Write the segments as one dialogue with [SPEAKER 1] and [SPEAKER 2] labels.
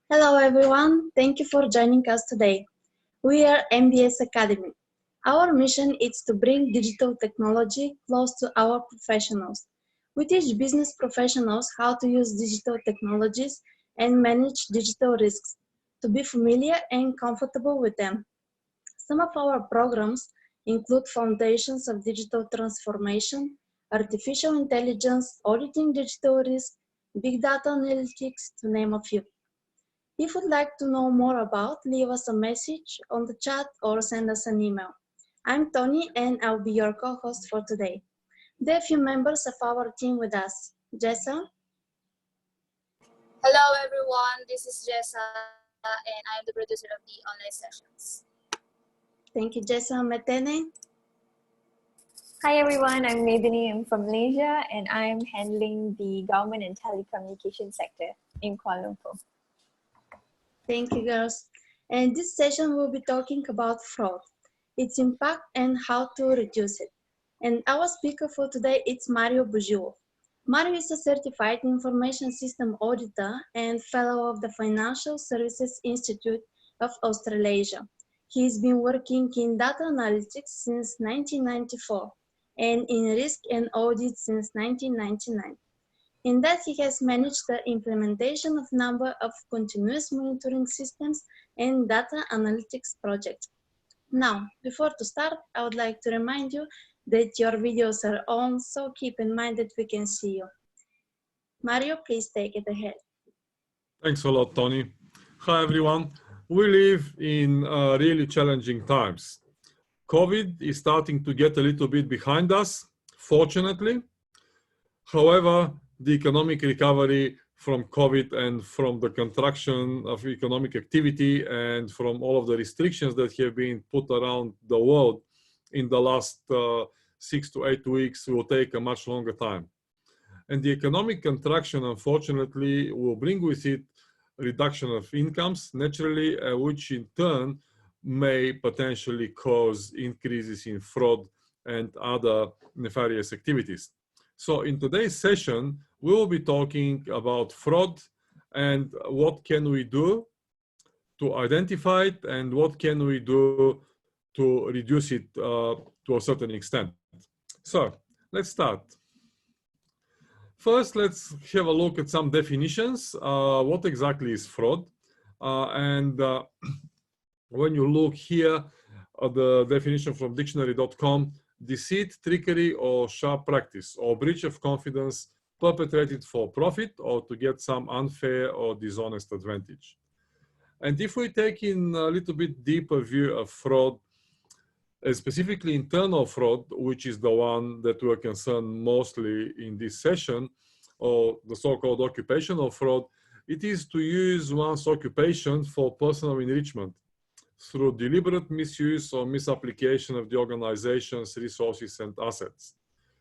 [SPEAKER 1] Hello everyone, thank you for joining us today. We are MBS Academy. Our mission is to bring digital technology close to our professionals. We teach business professionals how to use digital technologies and manage digital risks, to be familiar and comfortable with them. Some of our programs include Foundations of Digital Transformation, Artificial Intelligence, Auditing Digital Risk, Big Data Analytics, to name a few. If you'd like to know more about, leave us a message on the chat or send us an email. I'm Tony and I'll be your co-host for today. There are a few members of our team with us. Jessa?
[SPEAKER 2] Hello everyone, this is Jessa and I am the producer of the online sessions.
[SPEAKER 1] Thank you, Jessa. Metene?
[SPEAKER 3] Hi everyone, I'm Medini. I'm from Malaysia and I'm handling the government and telecommunication sector in Kuala Lumpur.
[SPEAKER 1] Thank you, girls. And this session we'll be talking about fraud, its impact and how to reduce it. And our speaker for today is Mario Bujuo. Mario is a certified information system auditor and fellow of the Financial Services Institute of Australasia. He's been working in data analytics since 1994 and in risk and audit since 1999. In that, he has managed the implementation of a number of continuous monitoring systems and data analytics projects. Now, before to start, I would like to remind you that your videos are on, so keep in mind that we can see you. Mario, please take it ahead.
[SPEAKER 4] Thanks a lot, Tony. Hi, everyone. We live in really challenging times. COVID is starting to get a little bit behind us, fortunately. However, the economic recovery from COVID and from the contraction of economic activity and from all of the restrictions that have been put around the world in the last 6 to 8 weeks will take a much longer time. And the economic contraction, unfortunately, will bring with it reduction of incomes, naturally, which in turn may potentially cause increases in fraud and other nefarious activities. So in today's session, we will be talking about fraud and what can we do to identify it and what can we do to reduce it to a certain extent. So let's start. First, let's have a look at some definitions. What exactly is fraud? When you look here at the definition from dictionary.com, deceit, trickery, or sharp practice, or breach of confidence perpetrated for profit or to get some unfair or dishonest advantage. And if we take in a little bit deeper view of fraud, specifically internal fraud, which is the one that we're concerned mostly in this session, or the so-called occupational fraud, it is to use one's occupation for personal enrichment through deliberate misuse or misapplication of the organization's resources and assets.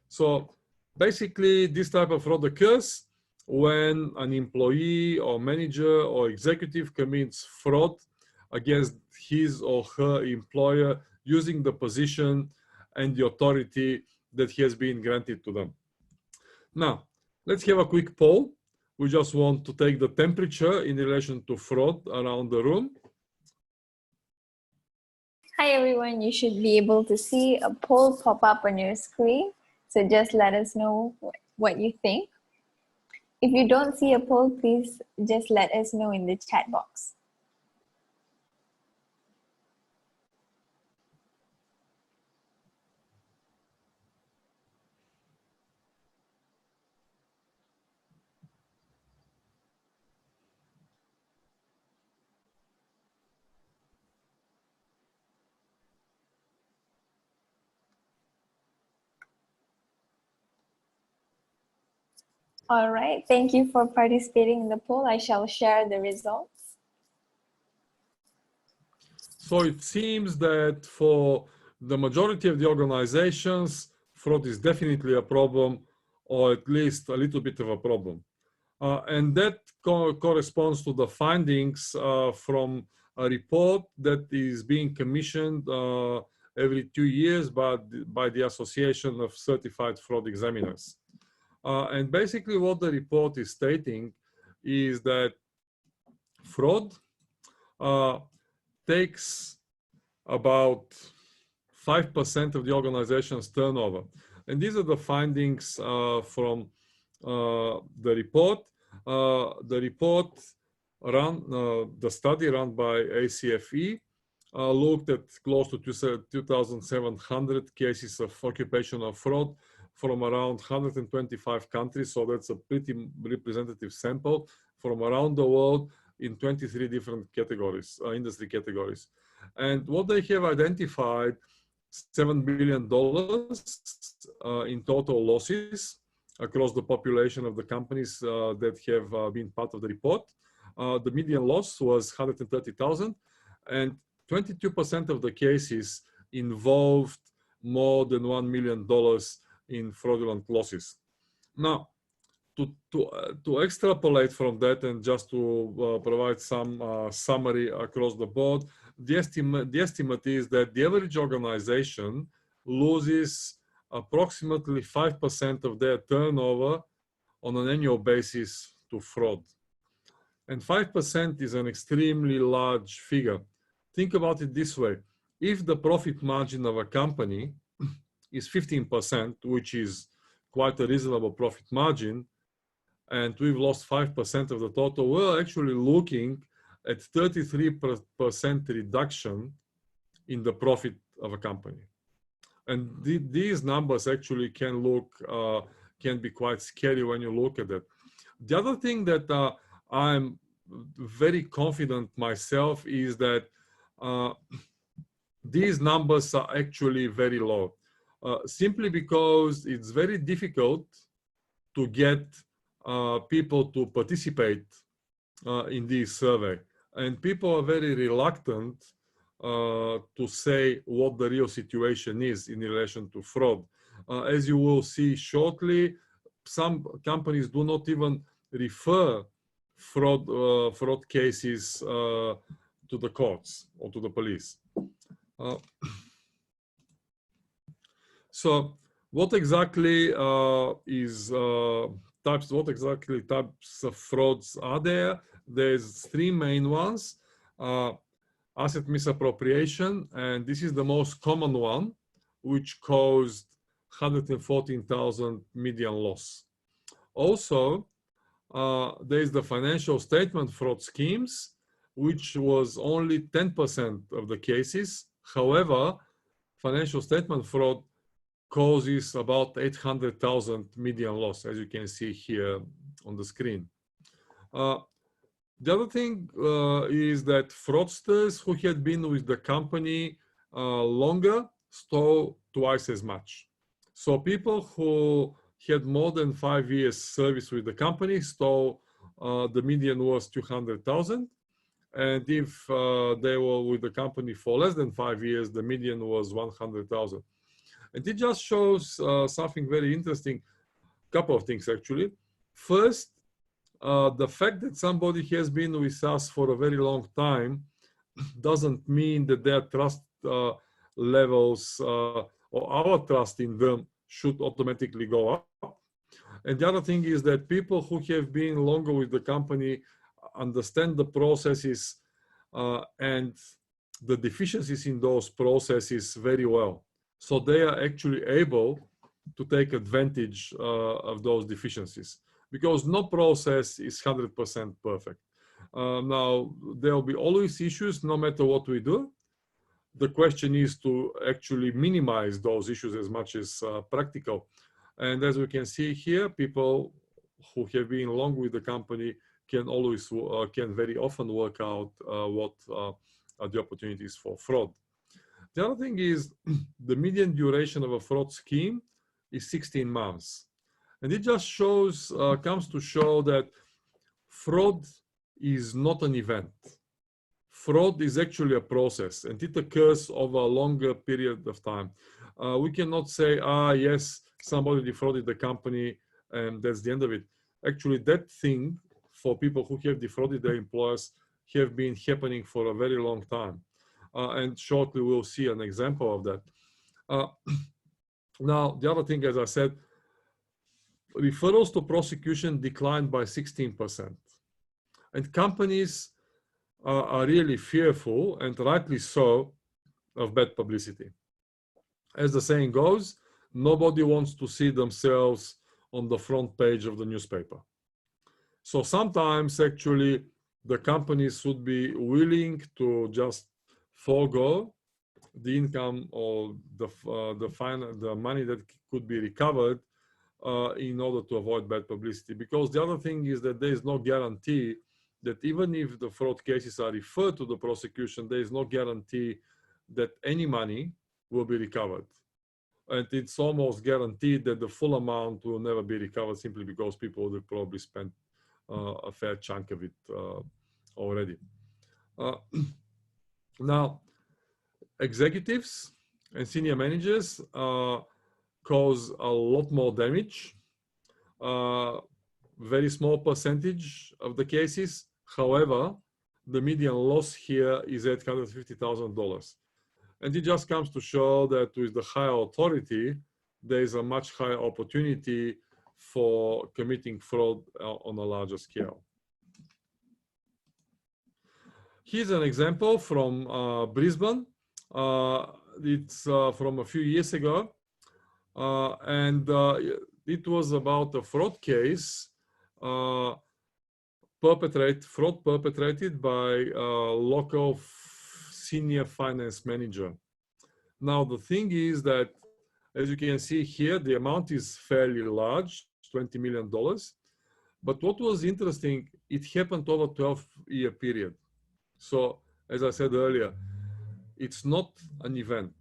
[SPEAKER 4] So basically, this type of fraud occurs when an employee or manager or executive commits fraud against his or her employer using the position and the authority that has been granted to them. Now, let's have a quick poll. We just want to take the temperature in relation to fraud around the room.
[SPEAKER 3] Hi everyone, you should be able to see a poll pop up on your screen. So just let us know what you think. If you don't see a poll, please just let us know in the chat box. All right, thank you for participating in the poll. I shall share the results.
[SPEAKER 4] So it seems that for the majority of the organizations, fraud is definitely a problem, or at least a little bit of a problem. And that corresponds to the findings from a report that is being commissioned every 2 years by the Association of Certified Fraud Examiners. And basically what the report is stating is that fraud takes about 5% of the organization's turnover. And these are the findings from the report. The study run by ACFE looked at close to 2,700 cases of occupational fraud from around 125 countries. So that's a pretty representative sample from around the world in 23 different categories, industry categories. And what they have identified, $7 billion in total losses across the population of the companies that have been part of the report. The median loss was 130,000, and 22% of the cases involved more than $1 million in fraudulent losses. Now, to extrapolate from that and just to provide some summary across the board, the estimate is that the average organization loses approximately 5% of their turnover on an annual basis to fraud. And 5% is an extremely large figure. Think about it this way. If the profit margin of a company is 15%, which is quite a reasonable profit margin, and we've lost 5% of the total, we're actually looking at 33% reduction in the profit of a company. And these numbers actually can be quite scary when you look at it. The other thing that I'm very confident myself is that these numbers are actually very low, simply because it's very difficult to get people to participate in this survey. And people are very reluctant to say what the real situation is in relation to fraud. As you will see shortly, some companies do not even refer fraud cases to the courts or to the police. So what exactly types of frauds are there? There's three main ones. Asset misappropriation, and this is the most common one, which caused 114,000 median loss. Also, there is the financial statement fraud schemes, which was only 10% of the cases. However, financial statement fraud causes about 800,000 median loss, as you can see here on the screen. The other thing is that fraudsters who had been with the company longer stole twice as much. So people who had more than 5 years service with the company stole, the median was 200,000. And if they were with the company for less than 5 years, the median was 100,000. And it just shows something very interesting, couple of things actually. First, the fact that somebody has been with us for a very long time doesn't mean that their trust levels or our trust in them should automatically go up. And the other thing is that people who have been longer with the company understand the processes and the deficiencies in those processes very well. So they are actually able to take advantage of those deficiencies, because no process is 100% perfect. Now, there will be always issues no matter what we do. The question is to actually minimize those issues as much as practical. And as we can see here, people who have been long with the company can very often work out what are the opportunities for fraud. The other thing is the median duration of a fraud scheme is 16 months. And it just comes to show that fraud is not an event. Fraud is actually a process, and it occurs over a longer period of time. We cannot say, yes, somebody defrauded the company and that's the end of it. Actually, that thing for people who have defrauded their employers have been happening for a very long time. And shortly we'll see an example of that. Now, the other thing, as I said, referrals to prosecution declined by 16%. And companies are really fearful, and rightly so, of bad publicity. As the saying goes, nobody wants to see themselves on the front page of the newspaper. So sometimes actually the companies should be willing to just forego the income or the money that could be recovered in order to avoid bad publicity. Because the other thing is that there is no guarantee that even if the fraud cases are referred to the prosecution, there is no guarantee that any money will be recovered. And it's almost guaranteed that the full amount will never be recovered simply because people will probably spend a fair chunk of it already. Now, executives and senior managers cause a lot more damage. Very small percentage of the cases. However, the median loss here is $850,000. And it just comes to show that with the higher authority, there is a much higher opportunity for committing fraud on a larger scale. Here's an example from Brisbane. It's from a few years ago. And it was about a fraud case fraud perpetrated by a local senior finance manager. Now, the thing is that, as you can see here, the amount is fairly large, $20 million. But what was interesting, it happened over a 12-year period. So, as I said earlier, it's not an event.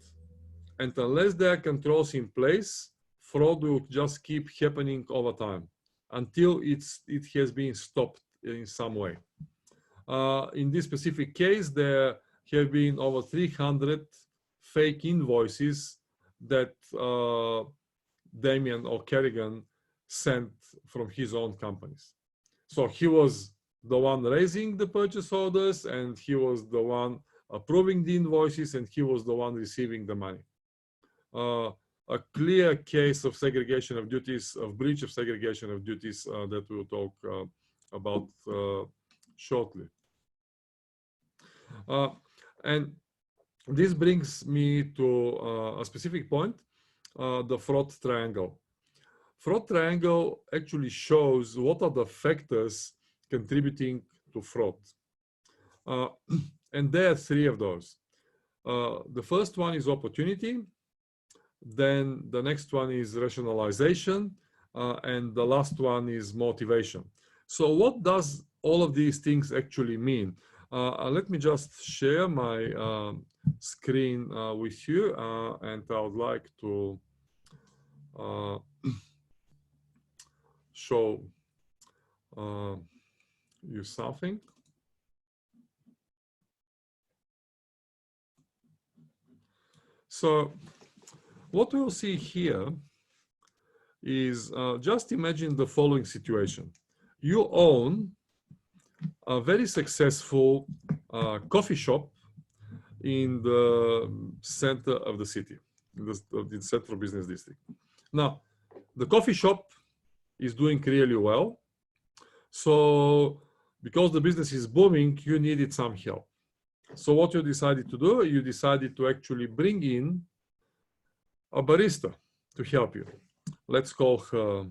[SPEAKER 4] And unless there are controls in place, fraud will just keep happening over time until it has been stopped in some way. In this specific case, there have been over 300 fake invoices that Damien or Kerrigan sent from his own companies. So he was the one raising the purchase orders, and he was the one approving the invoices, and he was the one receiving the money. A clear case of segregation of duties, of breach of segregation of duties that we'll talk about shortly. And this brings me to a specific point, the fraud triangle. Fraud triangle actually shows what are the factors contributing to fraud. And there are three of those. The first one is opportunity. Then the next one is rationalization. And the last one is motivation. So what does all of these things actually mean? Let me just share my screen with you. And I would like to show you something. So what we'll see here is just imagine the following situation. You own a very successful coffee shop in the center of the city, in the central business district. Now, the coffee shop is doing really well. So because the business is booming, you needed some help. So what you decided to do, you decided to actually bring in a barista to help you. Let's call her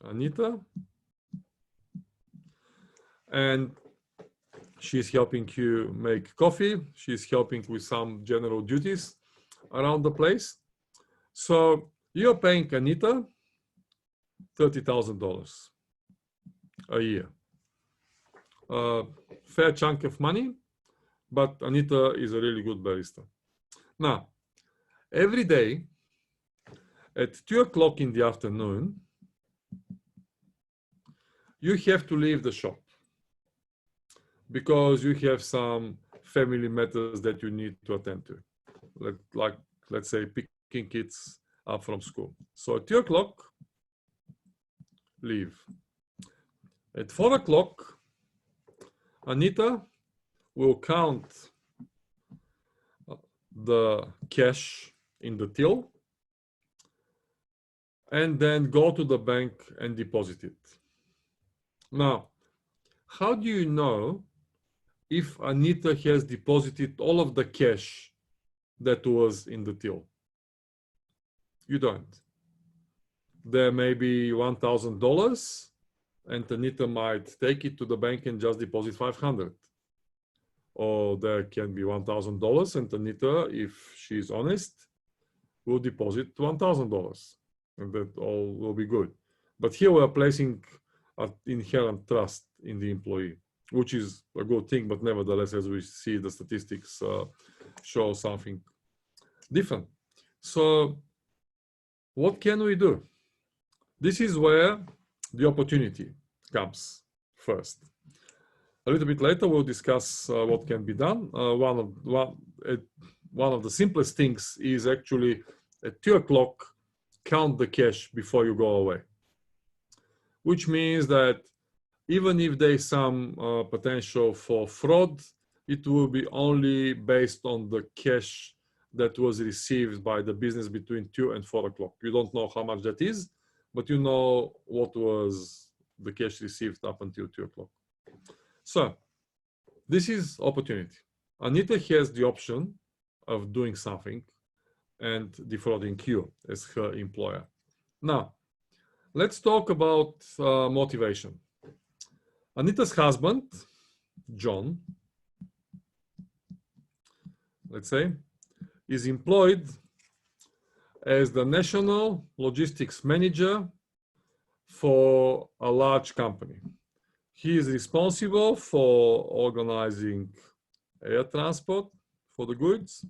[SPEAKER 4] Anita. And she's helping you make coffee. She's helping with some general duties around the place. So you're paying Anita $30,000 a year. Fair chunk of money, but Anita is a really good barista. Now, every day at 2 o'clock in the afternoon, you have to leave the shop because you have some family matters that you need to attend to, like let's say picking kids up from school. So at 2 o'clock, leave. At 4 o'clock, Anita will count the cash in the till and then go to the bank and deposit it. Now, how do you know if Anita has deposited all of the cash that was in the till? You don't. There may be $1,000 and Anita might take it to the bank and just deposit 500. Or there can be $1,000 and Anita, if she's honest, will deposit $1,000 and that all will be good. But here we're placing an inherent trust in the employee, which is a good thing, but nevertheless, as we see, the statistics show something different. So what can we do? This is where the opportunity comes first. A little bit later, we'll discuss what can be done. One of the simplest things is actually at 2 o'clock, count the cash before you go away, which means that even if there is some potential for fraud, it will be only based on the cash that was received by the business between 2 and 4 o'clock. You don't know how much that is, but you know what was the cash received up until 2 o'clock. So this is opportunity. Anita has the option of doing something and defrauding you as her employer. Now, let's talk about motivation. Anita's husband, John, let's say, is employed as the national logistics manager for a large company. He is responsible for organizing air transport for the goods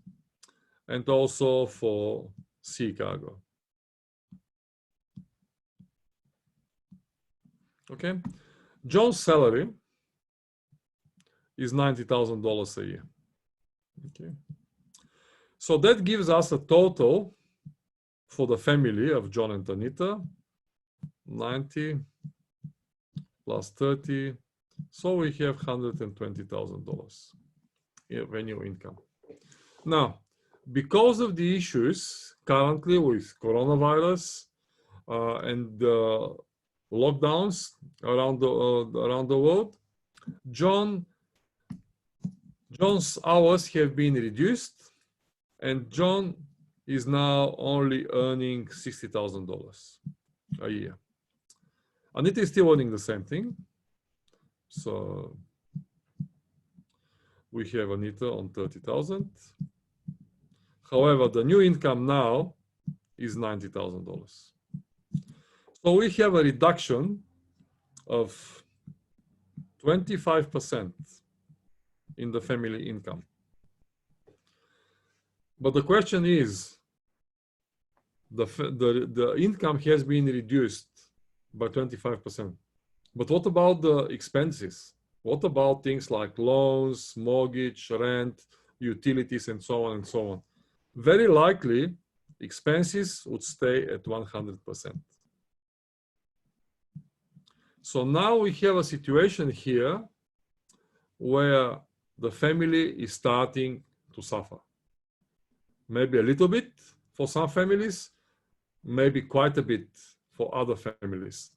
[SPEAKER 4] and also for sea cargo. Okay. John's salary is $90,000 a year. Okay. So that gives us a total for the family of John and Anita, 90 plus 30. So we have $120,000 revenue income. Now, because of the issues currently with coronavirus and lockdowns around the world, John's hours have been reduced, and John is now only earning $60,000 a year. Anita is still earning the same thing. So we have Anita on 30,000. However, the new income now is $90,000. So we have a reduction of 25% in the family income. But the question is, the income has been reduced by 25%. But what about the expenses? What about things like loans, mortgage, rent, utilities, and so on and so on? Very likely, expenses would stay at 100%. So now we have a situation here where the family is starting to suffer. Maybe a little bit for some families, maybe quite a bit for other families.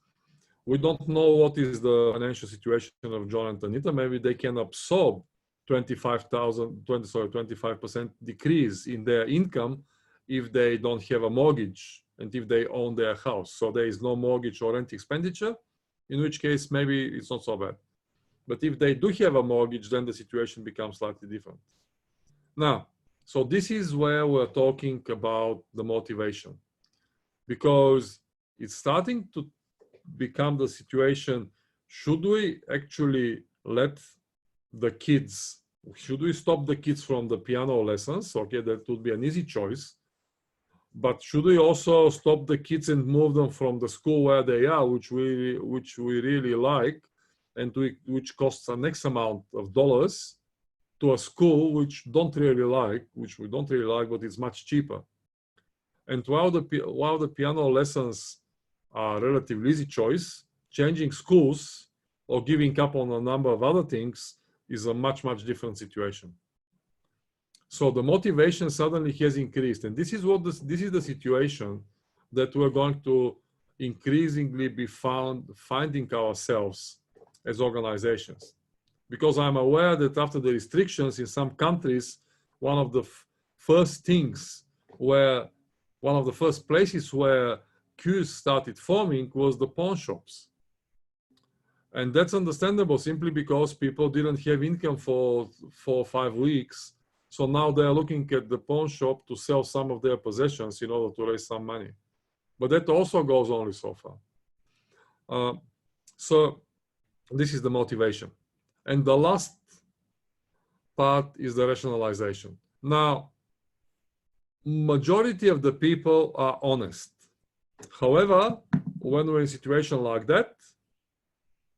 [SPEAKER 4] We don't know what is the financial situation of John and Anita. Maybe they can absorb 25% decrease in their income if they don't have a mortgage and if they own their house. So there is no mortgage or rent expenditure, in which case maybe it's not so bad. But if they do have a mortgage, then the situation becomes slightly different. Now, so this is where we're talking about the motivation, because it's starting to become the situation, should we actually let the kids, should we stop the kids from the piano lessons? Okay, that would be an easy choice. But should we also stop the kids and move them from the school where they are, which we really like, and which costs an X amount of dollars, to a school which we don't really like, but it's much cheaper. And while the piano lessons are a relatively easy choice, changing schools or giving up on a number of other things is a much, much different situation. So the motivation suddenly has increased. And this is the situation that we're going to increasingly be finding ourselves as organizations. Because I'm aware that after the restrictions in some countries, one of the first things where, one of the first places where queues started forming was the pawn shops. And that's understandable simply because people didn't have income for 4 or 5 weeks. So now they're looking at the pawn shop to sell some of their possessions in order to raise some money. But that also goes only so far. So this is the motivation. And the last part is the rationalization. Now, majority of the people are honest. However, when we're in a situation like that,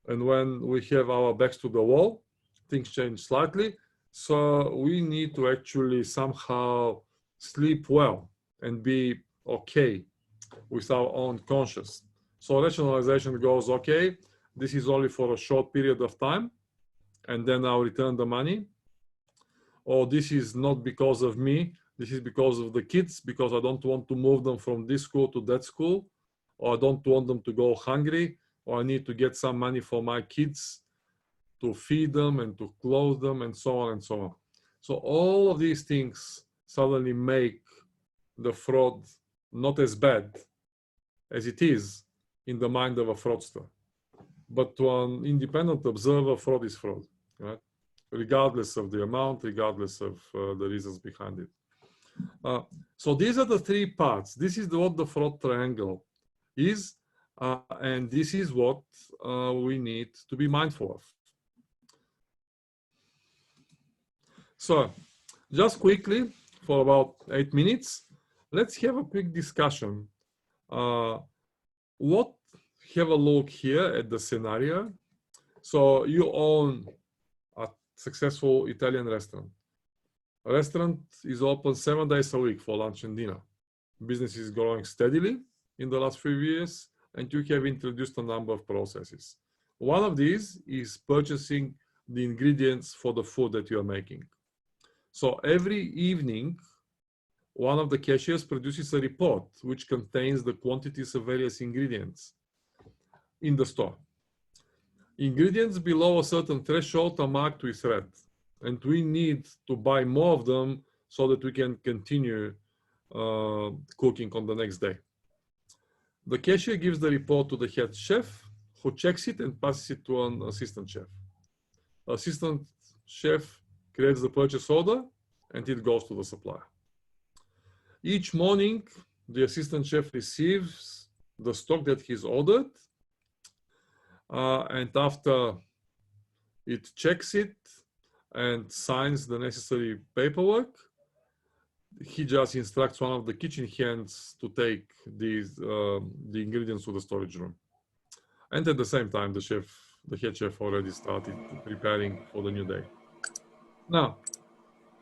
[SPEAKER 4] and when we have our backs to the wall, things change slightly. So we need to actually somehow sleep well and be okay with our own conscience. So rationalization goes, okay, this is only for a short period of time, and then I'll return the money. Or this is not because of me, this is because of the kids, because I don't want to move them from this school to that school, or I don't want them to go hungry, or I need to get some money for my kids to feed them and to clothe them and so on and so on. So all of these things suddenly make the fraud not as bad as it is in the mind of a fraudster. But to an independent observer, fraud is fraud, right? Regardless of the amount, regardless of the reasons behind it. So these are the three parts. This is what the fraud triangle is, and this is what we need to be mindful of. So just quickly, for about 8 minutes, let's have a quick discussion. Have a look here at the scenario. So you own a successful Italian restaurant. A restaurant is open 7 days a week for lunch and dinner. Business is growing steadily in the last few years, and you have introduced a number of processes. One of these is purchasing the ingredients for the food that you are making. So every evening, one of the cashiers produces a report which contains the quantities of various ingredients in the store. Ingredients below a certain threshold are marked with red, and we need to buy more of them so that we can continue cooking on the next day. The cashier gives the report to the head chef, who checks it and passes it to an assistant chef. Assistant chef creates the purchase order, and it goes to the supplier. Each morning, the assistant chef receives the stock that he's ordered, and after it checks it and signs the necessary paperwork, he just instructs one of the kitchen hands to take the ingredients to the storage room. And at the same time, the head chef already started preparing for the new day. Now,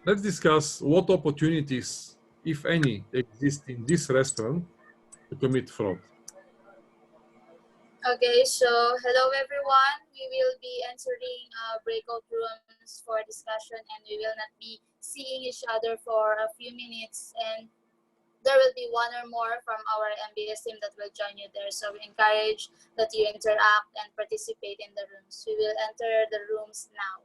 [SPEAKER 4] let's discuss what opportunities, if any, exist in this restaurant to commit fraud.
[SPEAKER 2] Okay, so hello everyone. We will be entering breakout rooms for discussion, and we will not be seeing each other for a few minutes, and there will be one or more from our MBS team that will join you there. So we encourage that you interact and participate in the rooms. We will enter the rooms now.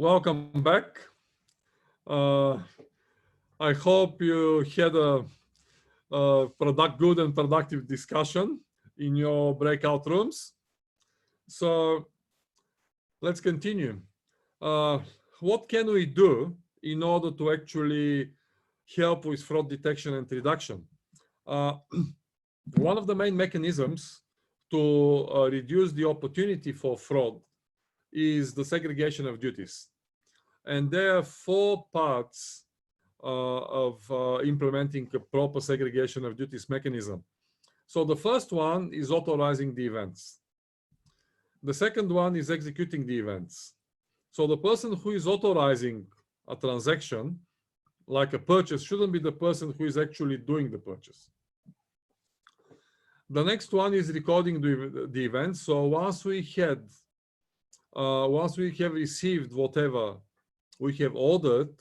[SPEAKER 4] Welcome back. I hope you had a good and productive discussion in your breakout rooms. So let's continue. What can we do in order to actually help with fraud detection and reduction? One of the main mechanisms to reduce the opportunity for fraud is the segregation of duties. And there are 4 parts of implementing a proper segregation of duties mechanism. So the first one is authorizing the events. The second one is executing the events. So the person who is authorizing a transaction, like a purchase, shouldn't be the person who is actually doing the purchase. The next one is recording the event. So once we have received whatever we have ordered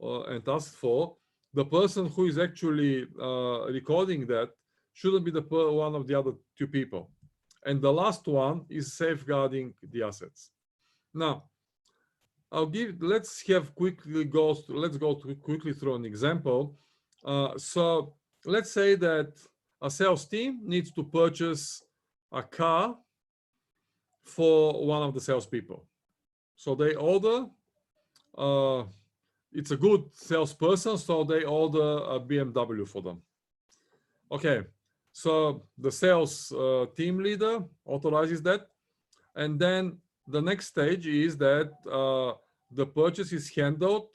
[SPEAKER 4] and asked for, the person who is actually recording that shouldn't be one of the other 2 people. And the last one is safeguarding the assets. Now, let's go quickly through an example. So let's say that a sales team needs to purchase a car for one of the salespeople. So they order, it's a good salesperson, so they order a BMW for them. Okay, so the sales team leader authorizes that. And then the next stage is that the purchase is handled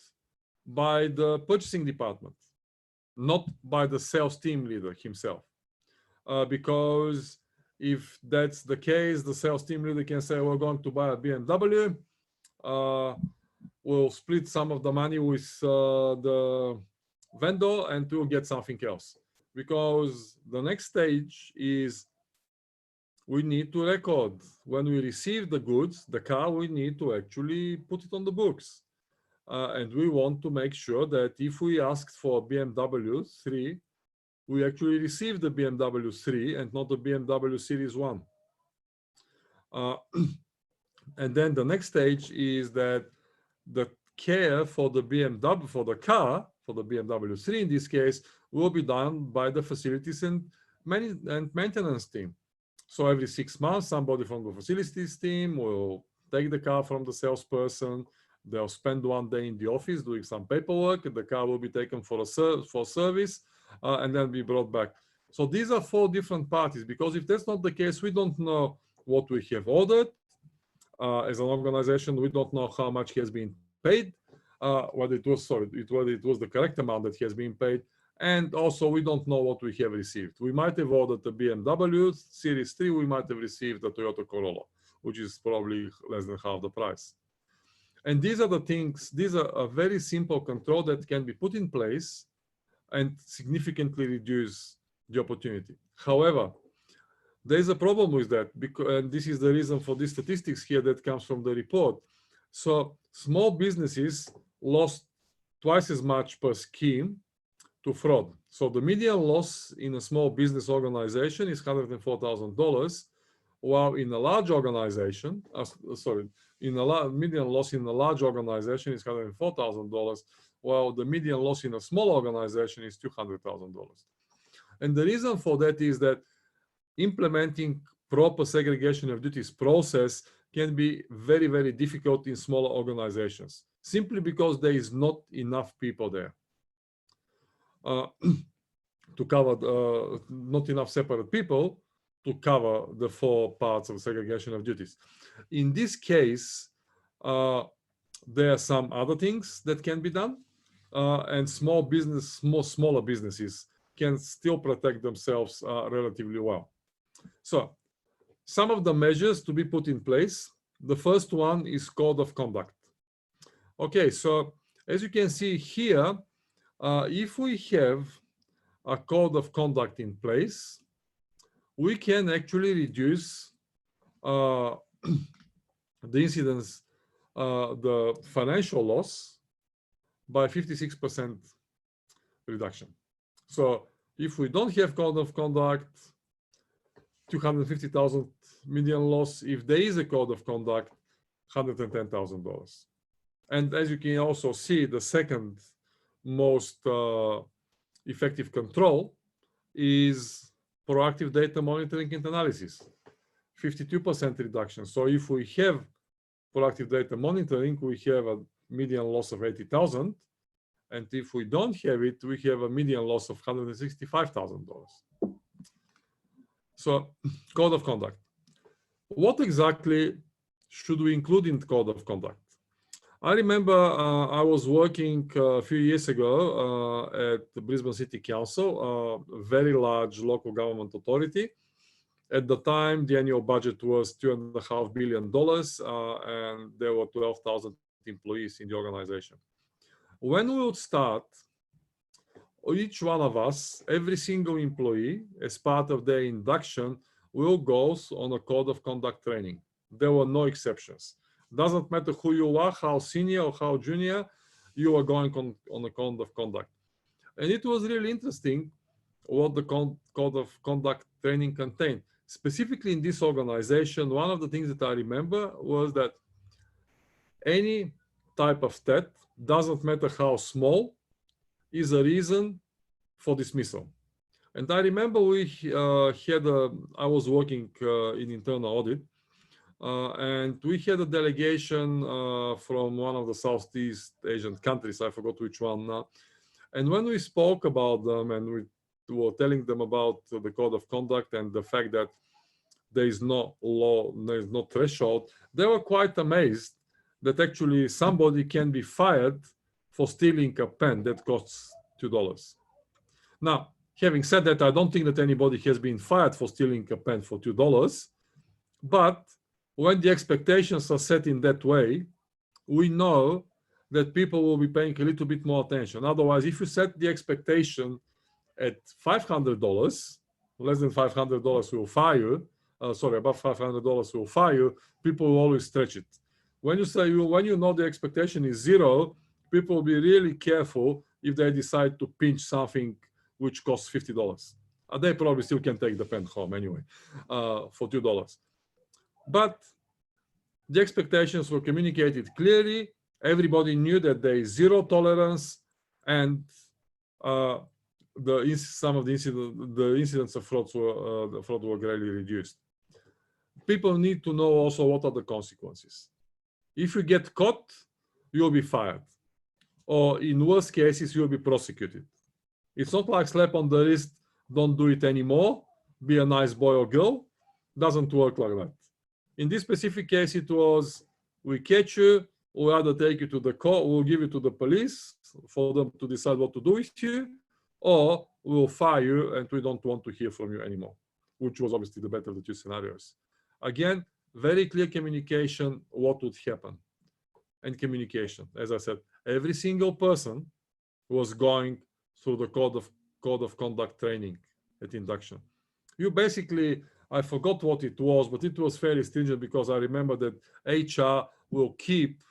[SPEAKER 4] by the purchasing department, not by the sales team leader himself. Because if that's the case, the sales team leader can say, we're going to buy a BMW. We'll split some of the money with the vendor and we'll get something else. Because the next stage is we need to record. When we receive the goods, the car, we need to actually put it on the books. And we want to make sure that if we asked for a BMW 3, we actually receive the BMW 3 and not the BMW Series 1. And then the next stage is that the care for the BMW, for the car, for the BMW 3 in this case, will be done by the facilities and maintenance team. So every 6 months, somebody from the facilities team will take the car from the salesperson. They'll spend 1 day in the office doing some paperwork, and the car will be taken for service and then be brought back. So these are 4 different parties, because if that's not the case, we don't know what we have ordered. As an organization, we don't know how much has been paid, whether it was the correct amount that has been paid. And also, we don't know what we have received. We might have ordered a BMW Series 3, we might have received a Toyota Corolla, which is probably less than half the price. And these are the things, these are a very simple control that can be put in place and significantly reduce the opportunity. However, there's a problem with that, because, and this is the reason for these statistics here that comes from the report. So small businesses lost twice as much per scheme to fraud. So the median loss in a small business organization is $104,000, while in a large organization, median loss in a large organization is $104,000, while the median loss in a small organization is $200,000. And the reason for that is that implementing proper segregation of duties process can be very, very difficult in smaller organizations, simply because there is not enough people there. To cover, not enough separate people to cover the 4 parts of segregation of duties. In this case, there are some other things that can be done, and smaller businesses can still protect themselves relatively well. So, some of the measures to be put in place. The first one is code of conduct. Okay, so as you can see here, if we have a code of conduct in place, we can actually reduce the incidence, the financial loss by 56% reduction. So if we don't have code of conduct, 250,000 million loss. If there is a code of conduct, $110,000. And as you can also see, the second most effective control is proactive data monitoring and analysis, 52% reduction. So if we have proactive data monitoring, we have a median loss of 80,000. And if we don't have it, we have a median loss of $165,000. So code of conduct. What exactly should we include in the code of conduct? I remember I was working a few years ago at the Brisbane City Council, a very large local government authority. At the time, the annual budget was $2.5 billion, and there were 12,000 employees in the organization. When we would start, each one of us, every single employee, as part of their induction, will go on a code of conduct training. There were no exceptions. Doesn't matter who you are, how senior or how junior, you are going on a code of conduct. And it was really interesting what the code of conduct training contained. Specifically in this organization, one of the things that I remember was that any type of threat, doesn't matter how small, is a reason for dismissal. And I remember I was working in internal audit, and we had a delegation from one of the Southeast Asian countries, I forgot which one now. And when we spoke about them and we were telling them about the code of conduct and the fact that there is no law, there is no threshold, they were quite amazed that actually somebody can be fired for stealing a pen that costs $2. Now, having said that, I don't think that anybody has been fired for stealing a pen for $2, but when the expectations are set in that way, we know that people will be paying a little bit more attention. Otherwise, if you set the expectation at $500, less than $500 will fire you, above $500 will fire you, people will always stretch it. When you know the expectation is zero, people will be really careful if they decide to pinch something which costs $50. They probably still can take the pen home anyway for $2. But the expectations were communicated clearly. Everybody knew that there is zero tolerance, and some of the incidents of fraud were greatly reduced. People need to know also what are the consequences. If you get caught, you'll be fired, or in worst cases, you'll be prosecuted. It's not like slap on the wrist, don't do it anymore, be a nice boy or girl. Doesn't work like that. In this specific case, it was, we catch you, we'll either take you to the court, we'll give you to the police for them to decide what to do with you, or we'll fire you and we don't want to hear from you anymore, which was obviously the better of the two scenarios. Again, very clear communication, what would happen. And communication, as I said, every single person was going through the code of conduct training at induction. You basically, I forgot what it was, but it was fairly stringent because I remember that HR will keep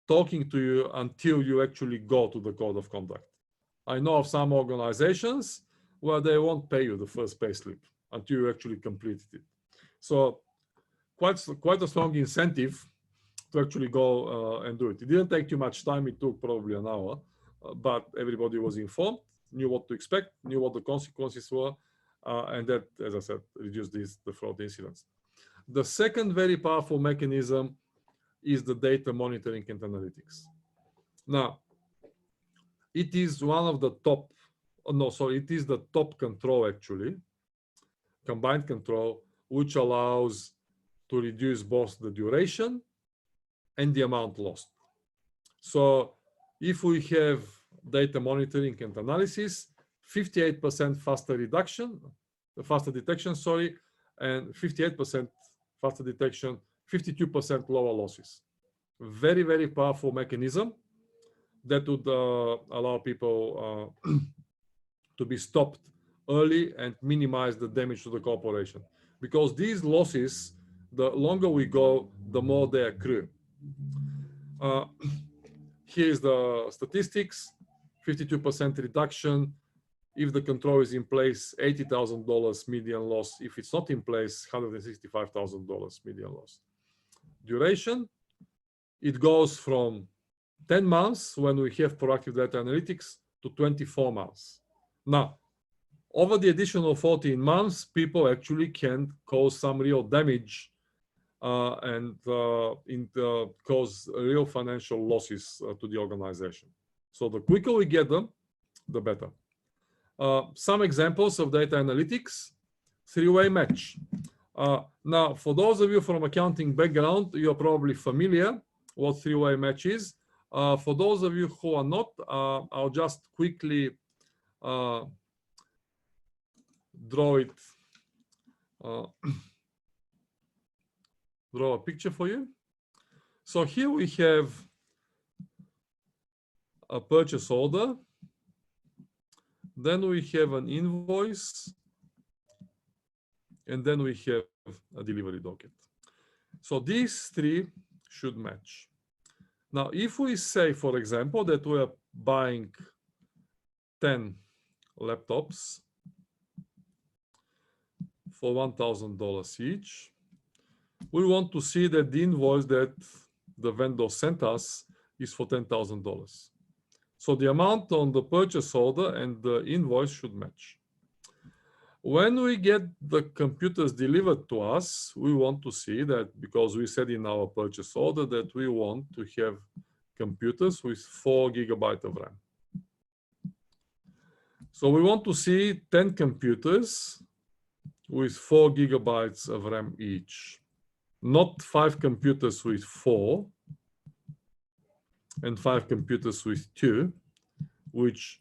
[SPEAKER 4] talking to you until you actually go to the code of conduct. I know of some organizations where they won't pay you the first pay slip until you actually completed it. So quite a strong incentive to actually go and do it. It didn't take too much time. It took probably an hour, but everybody was informed, knew what to expect, knew what the consequences were, and that, as I said, reduced the fraud incidents. The second very powerful mechanism is the data monitoring and analytics. Now, it is one of the top, it is the top control actually, combined control, which allows to reduce both the duration and the amount lost. So if we have data monitoring and analysis, 58% faster detection, and 58% faster detection, 52% lower losses. Very, very powerful mechanism that would allow people to be stopped early and minimize the damage to the corporation. Because these losses, the longer we go, the more they accrue. Here's the statistics, 52% reduction. If the control is in place, $80,000 median loss. If it's not in place, $165,000 median loss. Duration, it goes from 10 months when we have proactive data analytics to 24 months. Now, over the additional 14 months, people actually can cause some real damage and cause real financial losses to the organization. So the quicker we get them, the better. Some examples of data analytics: three-way match. Now, for those of you from accounting background, you're probably familiar what three-way match is. For those of you who are not, I'll just quickly draw it, draw a picture for you. So here we have a purchase order. Then we have an invoice. And then we have a delivery docket. So these three should match. Now, if we say, for example, that we are buying 10 laptops for $1,000 each, we want to see that the invoice that the vendor sent us is for $10,000. So the amount on the purchase order and the invoice should match. When we get the computers delivered to us, we want to see that, because we said in our purchase order that we want to have computers with 4 GB of RAM. So we want to see 10 computers with 4 GB of RAM each, not 5 computers with 4 and 5 computers with 2, which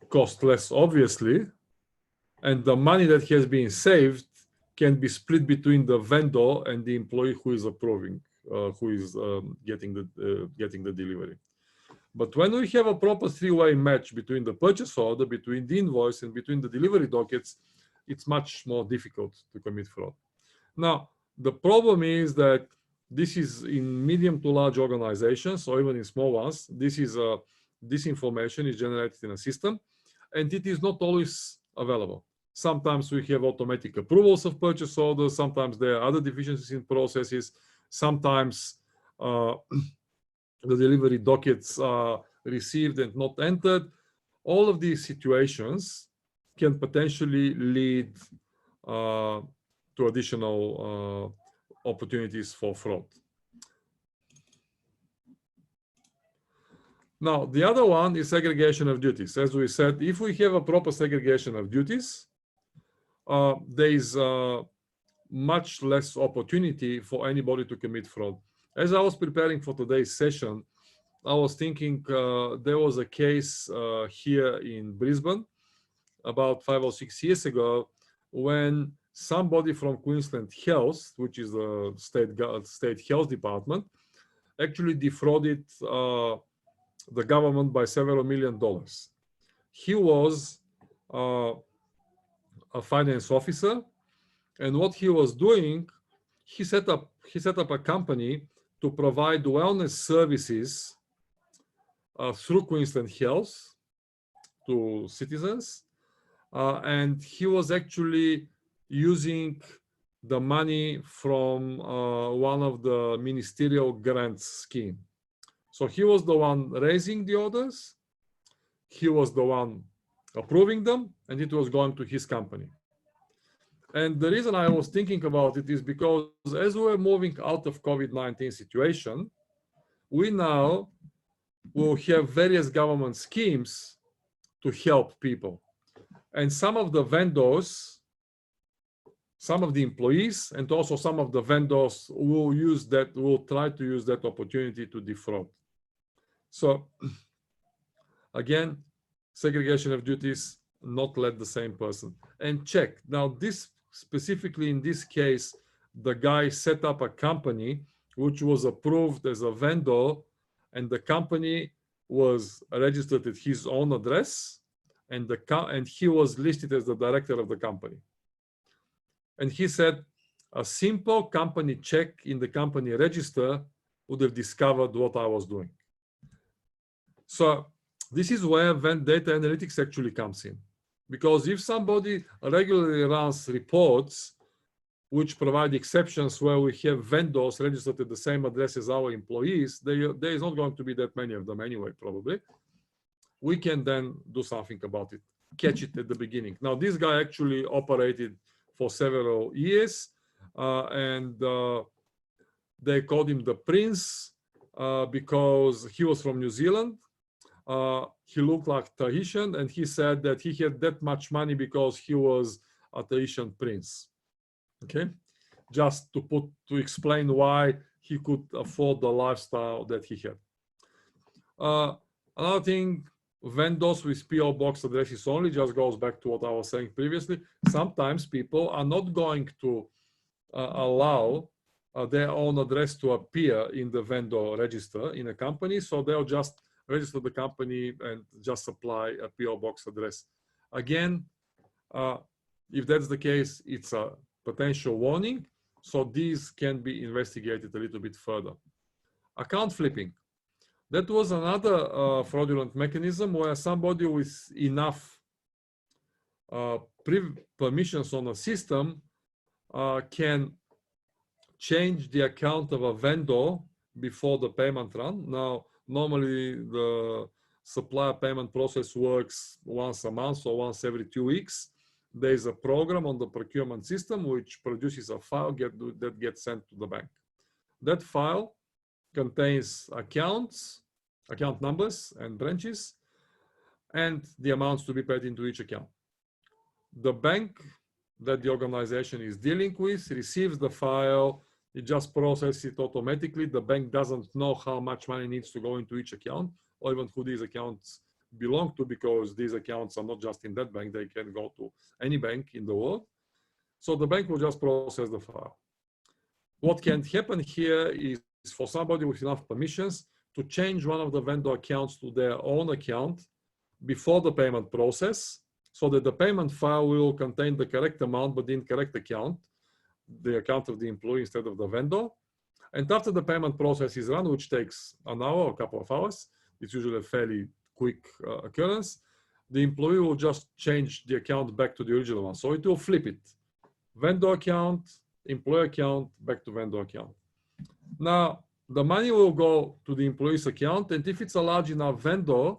[SPEAKER 4] cost less, obviously. And the money that has been saved can be split between the vendor and the employee who is approving, who is getting the delivery. But when we have a proper three-way match between the purchase order, between the invoice, and between the delivery dockets, it's much more difficult to commit fraud. Now, the problem is that this is in medium to large organizations, or even in small ones. This information is generated in a system, and it is not always available. Sometimes we have automatic approvals of purchase orders. Sometimes there are other deficiencies in processes. Sometimes the delivery dockets are received and not entered. All of these situations can potentially lead to additional opportunities for fraud. Now, the other one is segregation of duties. As we said, if we have a proper segregation of duties, there is much less opportunity for anybody to commit fraud. As I was preparing for today's session, I was thinking there was a case here in Brisbane about 5 or 6 years ago when somebody from Queensland Health, which is the state health department, actually defrauded the government by several $1 million. He was a finance officer, and what he was doing, he set up a company to provide wellness services through Queensland Health to citizens, and he was actually using the money from one of the ministerial grants scheme. So he was the one raising the orders, he was the one approving them, and it was going to his company. And the reason I was thinking about it is because as we're moving out of COVID-19 situation, we now will have various government schemes to help people. And some of the vendors, some of the employees, and also some of the vendors will try to use that opportunity to defraud. So again, segregation of duties, not let the same person. And check. Now this, specifically in this case, the guy set up a company which was approved as a vendor, and the company was registered at his own address, and he was listed as the director of the company. And he said a simple company check in the company register would have discovered what I was doing. So this is where data analytics actually comes in. Because if somebody regularly runs reports which provide exceptions where we have vendors registered at the same address as our employees, there is not going to be that many of them anyway, probably. We can then do something about it, catch it at the beginning. Now, this guy actually operated for several years, and they called him the Prince because he was from New Zealand. He looked like Tahitian, and he said that he had that much money because he was a Tahitian prince. Okay, just to explain why he could afford the lifestyle that he had. Another thing, vendors with PO box addresses only, just goes back to what I was saying previously. Sometimes people are not going to allow their own address to appear in the vendor register in a company, so they'll just register the company and just supply a PO box address. Again, if that's the case, it's a potential warning, so these can be investigated a little bit further. Account flipping. That was another fraudulent mechanism where somebody with enough permissions on a system can change the account of a vendor before the payment run. Now, normally the supplier payment process works once a month or once every 2 weeks. There is a program on the procurement system which produces a file that gets sent to the bank. That file contains accounts, account numbers and branches, and the amounts to be paid into each account. The bank that the organization is dealing with receives the file, it just processes it automatically. The bank doesn't know how much money needs to go into each account or even who these accounts belong to, because these accounts are not just in that bank, they can go to any bank in the world. So the bank will just process the file. What can happen here is for somebody with enough permissions to change one of the vendor accounts to their own account before the payment process, so that the payment file will contain the correct amount but the incorrect account, the account of the employee instead of the vendor. And after the payment process is run, which takes an hour or a couple of hours, it's usually a fairly quick occurrence, the employee will just change the account back to the original one. So it will flip it. Vendor account, employee account, back to vendor account. Now, the money will go to the employee's account, and if it's a large enough vendor,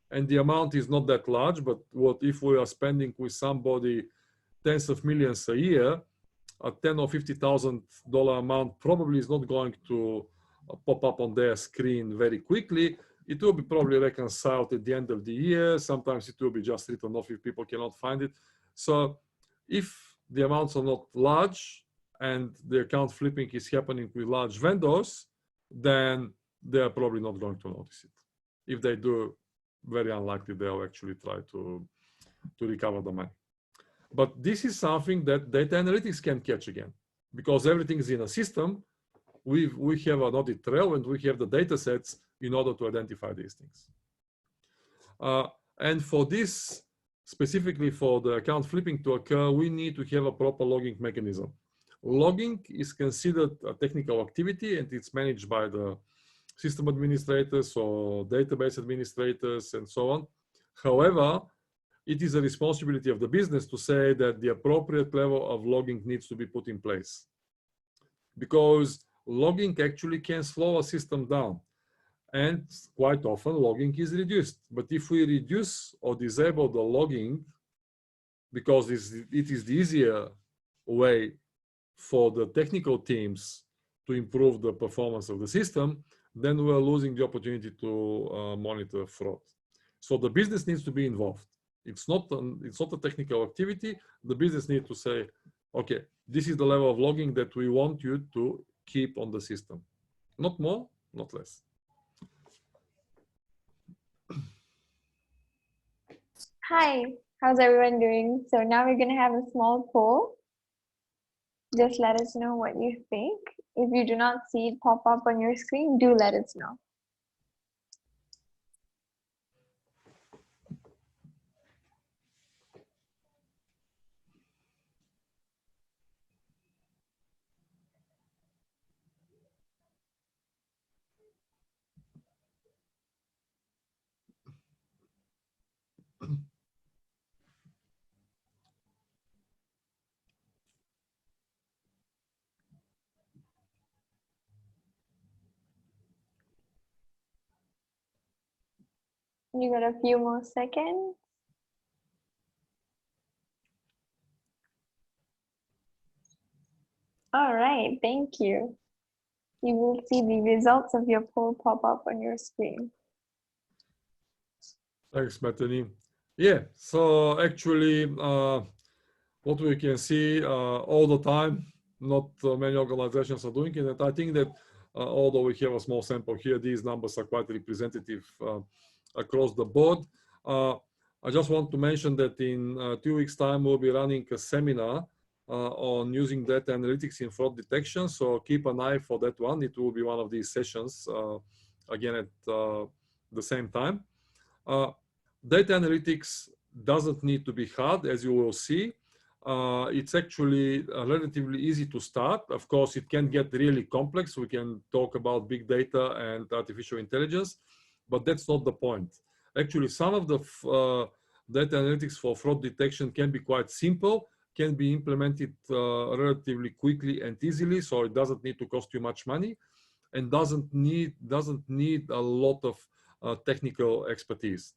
[SPEAKER 4] and the amount is not that large, but what if we are spending with somebody tens of millions a year, a $10,000 or $50,000 amount probably is not going to pop up on their screen very quickly. It will be probably reconciled at the end of the year. Sometimes it will be just written off if people cannot find it. So if the amounts are not large and the account flipping is happening with large vendors, then they're probably not going to notice it. If they do, very unlikely they'll actually try to recover the money. But this is something that data analytics can catch again, because everything is in a system. We have an audit trail and we have the data sets in order to identify these things. And for this, specifically for the account flipping to occur, we need to have a proper logging mechanism. Logging is considered a technical activity and it's managed by the system administrators or database administrators and so on. However, it is a responsibility of the business to say that the appropriate level of logging needs to be put in place, because logging actually can slow a system down, and quite often logging is reduced. But if we reduce or disable the logging, because it is the easier way for the technical teams to improve the performance of the system, then we're losing the opportunity to monitor fraud. So the business needs to be involved. It's not a technical activity. The business needs to say, okay, this is the level of logging that we want you to keep on the system. Not more, not less.
[SPEAKER 3] Hi, how's everyone doing? So now we're gonna have a small poll. Just let us know what you think. If you do not see it pop up on your screen, do let us know. You got a few more seconds. All right, thank you. You will see the results of your poll pop up on your screen.
[SPEAKER 4] Thanks, Bethany. Yeah, so actually, what we can see all the time, not many organizations are doing it. And I think that although we have a small sample here, these numbers are quite representative across the board. I just want to mention that in 2 weeks' time, we'll be running a seminar on using data analytics in fraud detection. So keep an eye for that one. It will be one of these sessions again at the same time. Data analytics doesn't need to be hard, as you will see. It's actually relatively easy to start. Of course, it can get really complex. We can talk about big data and artificial intelligence, but that's not the point. Actually, some of the data analytics for fraud detection can be quite simple, can be implemented relatively quickly and easily, so it doesn't need to cost you much money, and doesn't need a lot of technical expertise.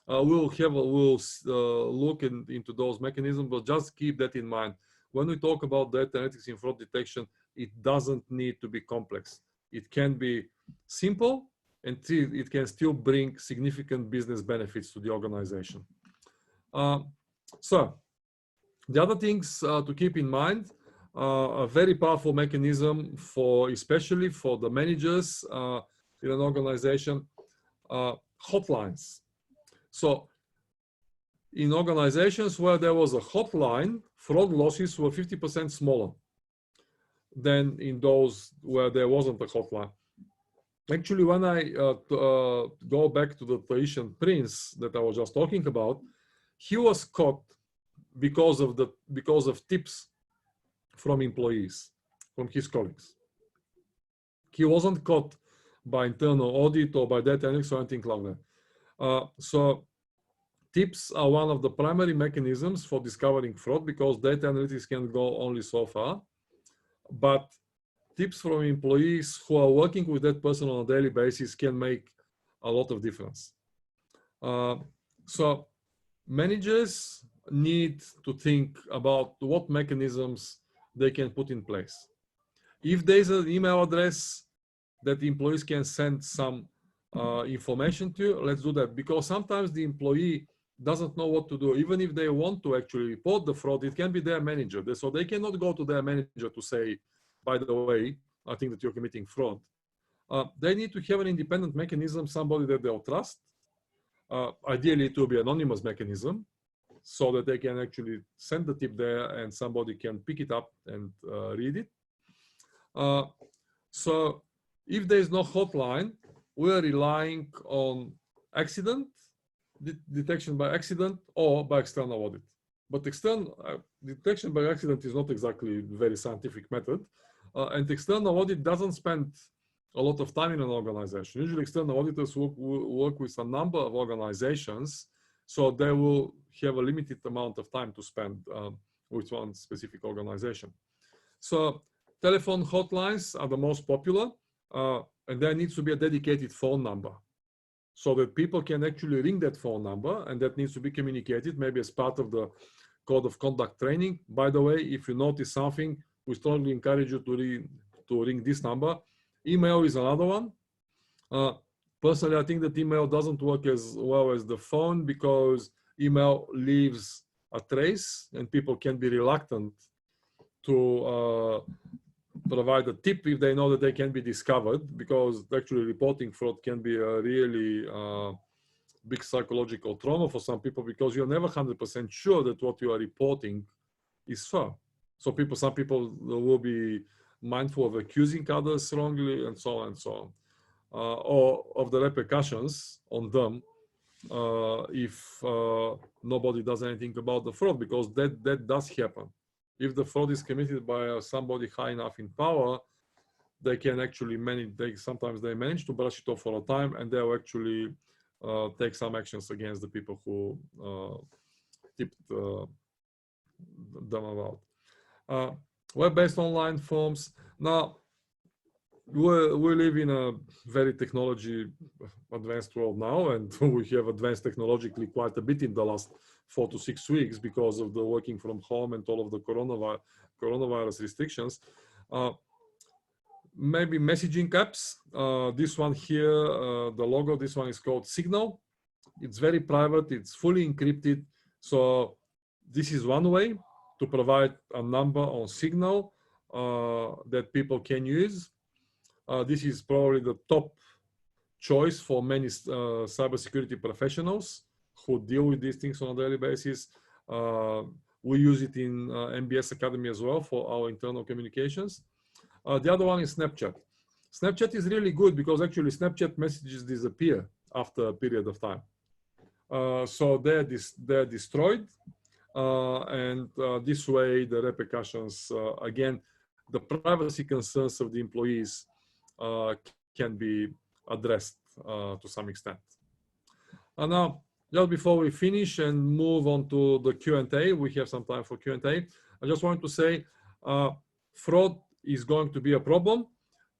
[SPEAKER 4] We'll look into those mechanisms, but just keep that in mind. When we talk about data analytics in fraud detection, it doesn't need to be complex. It can be simple, and it can still bring significant business benefits to the organization. So the other things to keep in mind, a very powerful mechanism for, especially for the managers in an organization, hotlines. So in organizations where there was a hotline, fraud losses were 50% smaller than in those where there wasn't a hotline. Actually, when I go back to the Tahitian prince that I was just talking about, he was caught because of tips from employees, from his colleagues. He wasn't caught by internal audit or by data analytics or anything like that. So tips are one of the primary mechanisms for discovering fraud, because data analytics can go only so far. But tips from employees who are working with that person on a daily basis can make a lot of difference. So managers need to think about what mechanisms they can put in place. If there's an email address that employees can send some information to, let's do that, because sometimes the employee doesn't know what to do. Even if they want to actually report the fraud, it can be their manager. So they cannot go to their manager to say, by the way, I think that you're committing fraud. They need to have an independent mechanism, somebody that they'll trust. Ideally, it will be an anonymous mechanism, so that they can actually send the tip there and somebody can pick it up and read it. So if there is no hotline, we are relying on accident, detection by accident, or by external audit. But external detection by accident is not exactly a very scientific method. And external audit doesn't spend a lot of time in an organization. Usually external auditors work with a number of organizations, so they will have a limited amount of time to spend with one specific organization. So telephone hotlines are the most popular, and there needs to be a dedicated phone number so that people can actually ring that phone number, and that needs to be communicated maybe as part of the code of conduct training. By the way, if you notice something, we strongly encourage you to ring this number. Email is another one. Personally, I think that email doesn't work as well as the phone, because email leaves a trace and people can be reluctant to provide a tip if they know that they can be discovered, because actually reporting fraud can be a really big psychological trauma for some people, because you're never 100% sure that what you are reporting is fair. So some people will be mindful of accusing others wrongly, and so on and so on, or of the repercussions on them if nobody does anything about the fraud, because that does happen. If the fraud is committed by somebody high enough in power, they can actually sometimes they manage to brush it off for a time, and they'll actually take some actions against the people who tipped them about. Web-based online forms. Now, we live in a very technology advanced world now, and we have advanced technologically quite a bit in the last 4 to 6 weeks because of the working from home and all of the coronavirus restrictions. Maybe messaging apps. This one here, the logo, this one is called Signal. It's very private, it's fully encrypted. So this is one way to provide a number on Signal that people can use. This is probably the top choice for many cybersecurity professionals who deal with these things on a daily basis. We use it in MBS Academy as well for our internal communications. The other one is Snapchat. Snapchat is really good because actually Snapchat messages disappear after a period of time. So they're destroyed. And this way, the repercussions, again, the privacy concerns of the employees can be addressed to some extent. And now, just before we finish and move on to the Q&A, we have some time for Q&A. I just want to say fraud is going to be a problem.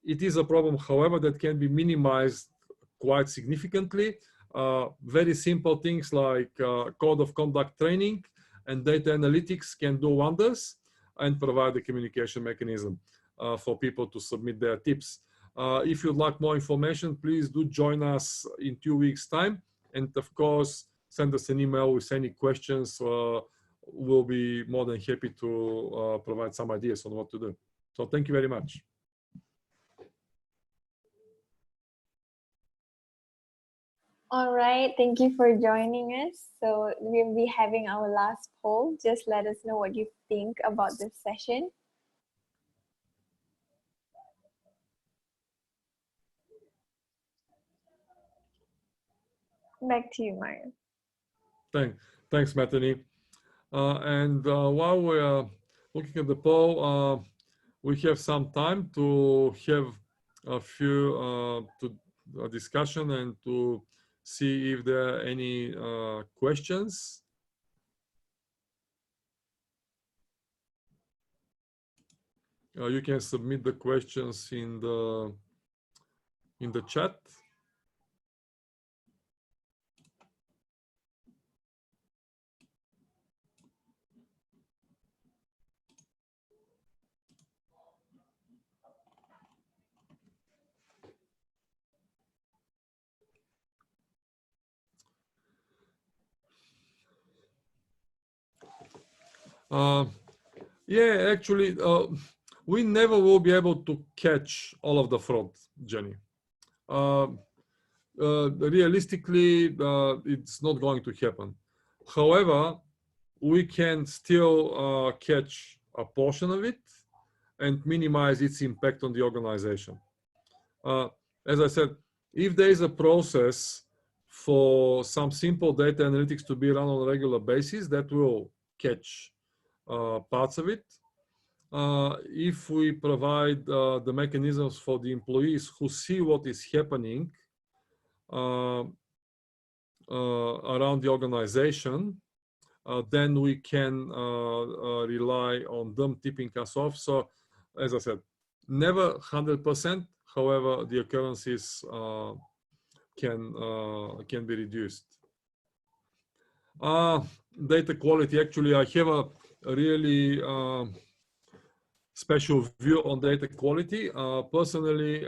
[SPEAKER 4] It is a problem, however, that can be minimized quite significantly. Very simple things like code of conduct training and data analytics can do wonders and provide a communication mechanism for people to submit their tips. If you'd like more information, please do join us in 2 weeks' time. And of course, send us an email with any questions. We'll be more than happy to provide some ideas on what to do. So thank you very much.
[SPEAKER 3] All right, thank you for joining us. So we'll be having our last poll. Just let us know what you think about this session. Back to you, Mario.
[SPEAKER 4] Thanks, Bethany. And while we're looking at the poll, we have some time to have a few discussion and to see if there are any questions. You can submit the questions in the chat. Yeah, actually, we never will be able to catch all of the fraud, Jenny. Realistically, it's not going to happen. However, we can still catch a portion of it and minimize its impact on the organization. As I said, if there is a process for some simple data analytics to be run on a regular basis, that will catch parts of it. If we provide the mechanisms for the employees who see what is happening around the organization, then we can rely on them tipping us off. So, as I said, never 100%. However, the occurrences can be reduced. Data quality. Actually, I have a really special view on data quality. Personally,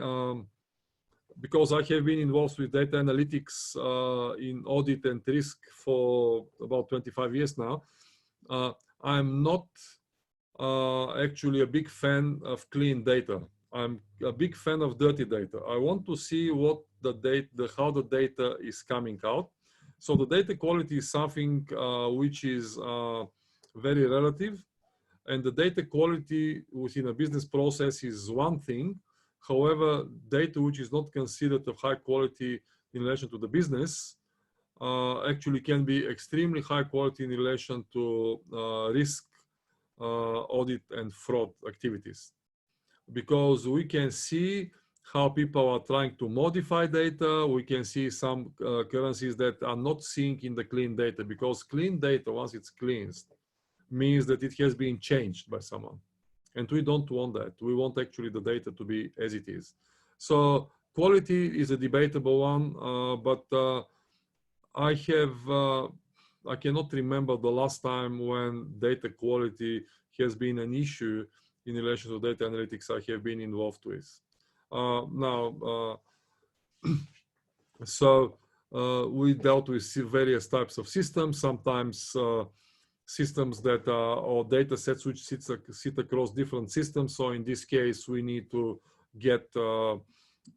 [SPEAKER 4] because I have been involved with data analytics in audit and risk for about 25 years now, I'm not actually a big fan of clean data. I'm a big fan of dirty data. I want to see what the data, how the data is coming out. So the data quality is something which is very relative, and the data quality within a business process is one thing. However, data which is not considered of high quality in relation to the business actually can be extremely high quality in relation to risk, audit, and fraud activities. Because we can see how people are trying to modify data. We can see some currencies that are not seen in the clean data, because clean data, once it's cleansed, means that it has been changed by someone. And we don't want that. We want actually the data to be as it is. So quality is a debatable one, but I cannot remember the last time when data quality has been an issue in relation to data analytics I have been involved with. So we dealt with various types of systems, sometimes systems that are, or data sets which sit across different systems. So in this case, we need to get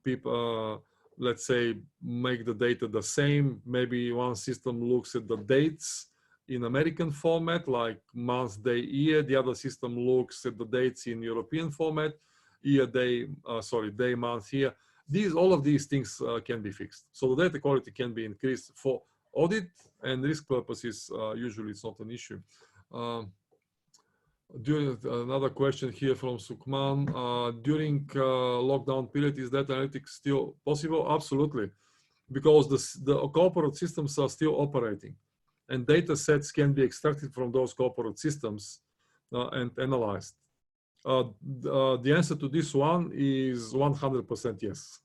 [SPEAKER 4] people, let's say, make the data the same. Maybe one system looks at the dates in American format, like month, day, year. The other system looks at the dates in European format, year, day, day, month, year. All of these things can be fixed. So the data quality can be increased for audit and risk purposes. Usually it's not an issue. During another question here from Sukman, during lockdown period, is data analytics still possible? Absolutely, because the corporate systems are still operating, and data sets can be extracted from those corporate systems and analyzed. The answer to this one is 100% yes.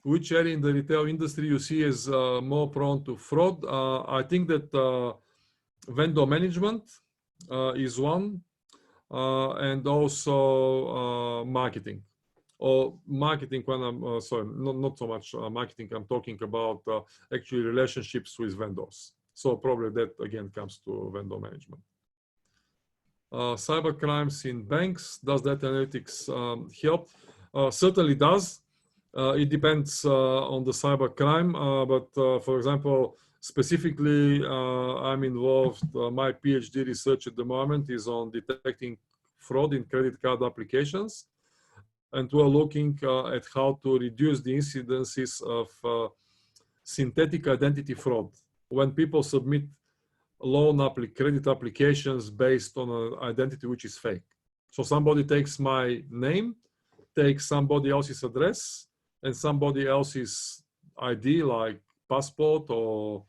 [SPEAKER 4] Which area in the retail industry you see as more prone to fraud? I think that vendor management is one, and also marketing. Or marketing when I'm, sorry, not so much marketing, I'm talking about actually relationships with vendors. So probably that again comes to vendor management. Cyber crimes in banks, does data analytics help? Certainly does. It depends on the cyber crime, but for example, specifically, I'm involved, my PhD research at the moment is on detecting fraud in credit card applications. And we're looking at how to reduce the incidences of synthetic identity fraud. When people submit credit applications based on an identity which is fake. So somebody takes my name, takes somebody else's address, and somebody else's ID like passport or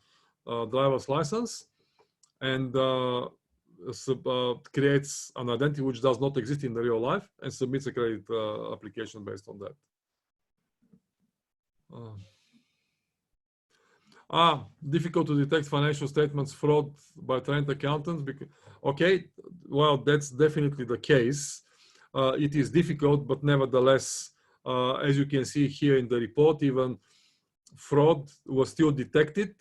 [SPEAKER 4] driver's license, and creates an identity which does not exist in the real life and submits a credit application based on that. Difficult to detect financial statements fraud by trained accountants. Okay, well, that's definitely the case. It is difficult, but nevertheless, as you can see here in the report, even fraud was still detected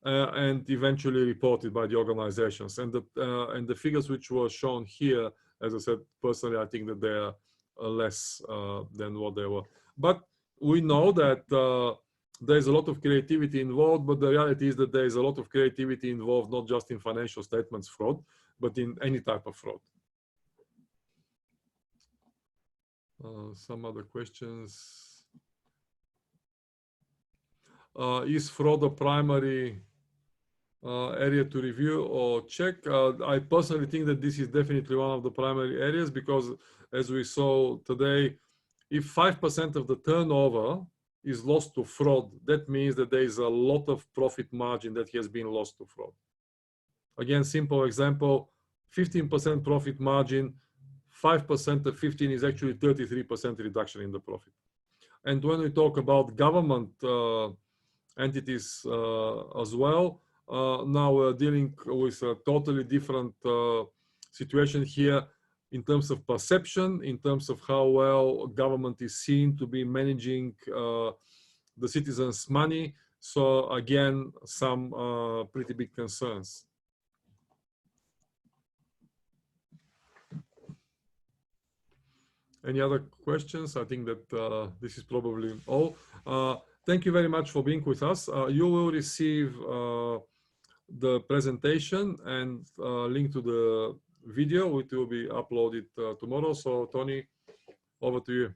[SPEAKER 4] and eventually reported by the organizations. And the figures which were shown here, as I said, personally, I think that they are less than what they were. But we know that there's a lot of creativity involved, but the reality is that there is a lot of creativity involved, not just in financial statements fraud, but in any type of fraud. Some other questions. Is fraud a primary area to review or check? I personally think that this is definitely one of the primary areas, because as we saw today, if 5% of the turnover is lost to fraud, that means that there is a lot of profit margin that has been lost to fraud. Again, simple example, 15% profit margin, 5% of 15 is actually 33% reduction in the profit. And when we talk about government entities as well, now we're dealing with a totally different situation here in terms of perception, in terms of how well government is seen to be managing the citizens' money. So again, some pretty big concerns. Any other questions? I think that this is probably all. Thank you very much for being with us. You will receive the presentation and link to the video, which will be uploaded tomorrow. So Tony, over to you.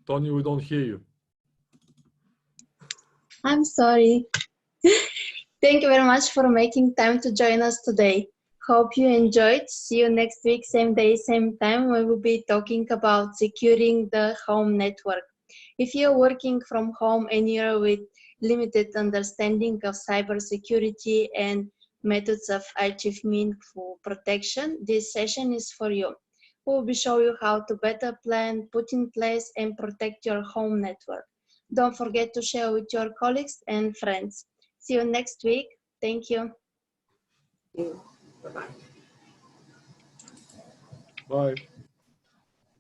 [SPEAKER 4] Tony, we don't hear you.
[SPEAKER 1] I'm sorry. Thank you very much for making time to join us today. Hope you enjoyed. See you next week, same day, same time, when we'll be talking about securing the home network. If you're working from home and you're with limited understanding of cybersecurity and methods of achievement for protection, this session is for you. We'll be showing you how to better plan, put in place, and protect your home network. Don't forget to share with your colleagues and friends. See you next week. Thank you.
[SPEAKER 4] Bye.